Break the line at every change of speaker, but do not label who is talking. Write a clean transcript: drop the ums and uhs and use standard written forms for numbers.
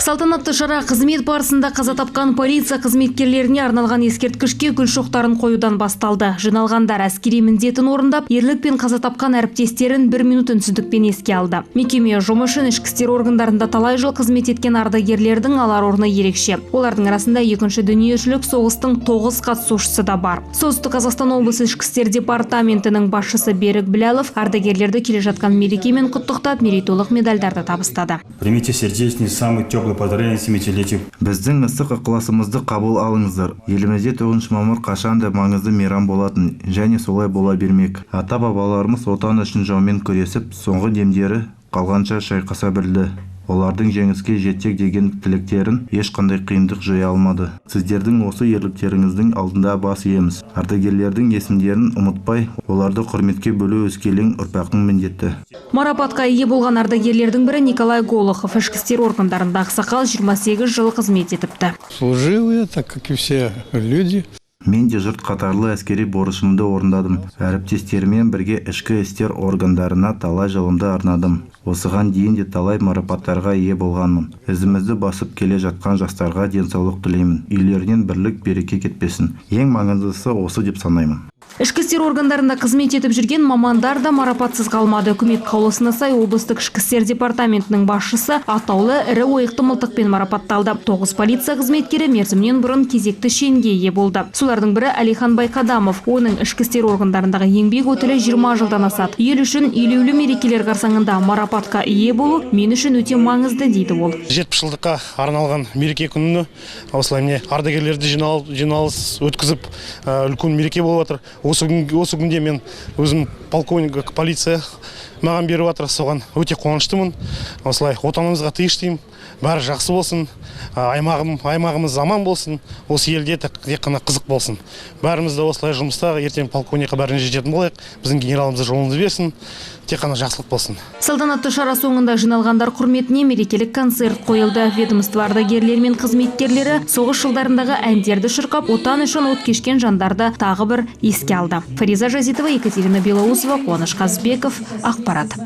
Салтанатты шара қызмет барысында қаза тапқан полиция қызметкерлеріне арналған ескерткішке гүл шоқтарын қоюдан басталды. Жиналғандар әскери міндетін орындап, ерлікпен қаза тапқан әріптестерін 1 минут үнсіздікпен еске алды. Мекеме жұмысын ішкі істер органдарында талай жыл қызмет еткен ардагерлердің алар орны ерекше. Олардың арасында екінші дүниежүзілік соғыстың 9 қатысушысы да бар. Солтүстік Қазақстан облысы ішкі істер департаментінің басшысы Берік Біләлов ардагерлерді келе жатқан мерекемен құттықтап, мерейтойлық медальдарды табыстады.
Примите сердечный, самый теплый поздравление 70-летию.
Біздің ыстық ықыласымызды қабыл алыңыздар. Елімізде 9 мамыр қашанда маңызды мейрам болатын, және солай бола бермек. Ата-бабаларымыз отан үшін жаумен күресіп, соңғы демдері қалғанша шайқаса білді. Олардың жеңіске жетсек деген тілектерін ешқандай қиындық жоя алмады. Сіздердің осы ерліктеріңіздің алдында бас иеміз. Ардагерлердің есімдерін ұмытпай, оларды құрметке бөлу өскелең ұрпақтың міндеті.
Марапатқа ие болған ардагерлердің бірі Николай Голухов. Ішкі істер органдарында ақсақал 28 жыл қызмет етіпті.
Служил я, так как и все люди.
Мен де жұрт қатарлы әскери борышымды орындадым. Әріптестерімен бірге ішкі істер органдарына талай жылымды арнадым. Осыған дейін де талай марапаттарға ие болғанмын. Ізімізді басып келе жатқан жастарға денсаулық тілеймін. Үйлерінен бірлік береке кетпесін. Ең маңыздысы осы деп санаймын.
Ішкі істер органдарында қызмет етіп жүрген мамандар да марапатсыз қалмады. Үкімет қаулысына сай облыстық ішкі істер департаментінің басшысы атаулы ірі ойықты мылтықпен марапатталды. 9 полиция қызметкері мерзімнен бұрын кезекті шенге ие болды. Солардың бірі Әлихан Байқадамов. Оның ішкі істер органдарындағы еңбек өтілі 20 жылдан асады. Ел үшін елеулі мерекелер қарсаңында марапатқа ие болу мен үшін өте маңызды дейді ол.
70 жылдыққа арналған мереке күніне осылай міне ардагерлерді жиналыс өткізіп үлкен мереке болып жатыр. Осы күнде мен өзім полковник полиция маған беріп жатыр, соған өте қуаныштымын. Осылай отанымызға тиыш деймін, бәрі жақсы болсын, аймағымыз аман болсын, осы елде тек қана қызық болсын. Бәріміз де осылай жұмыста ертең полковникқа бәріне жететін болайық, біздің генералымыз жолымызды берсін, тек қана жақсылық болсын.
Салтанатты шара соңында жиналғандар құрметіне мерекелік концерт қойылды. Ведомство ардагерлері мен қызметкерлері соғыс жылдарындағы әндерді шырқап, отан үшін от кешкен жандарды тағы бір еске алды. Фариза Жазитова, Екатерина Белоусова, Қуаныш Қазбеков, ақпарат.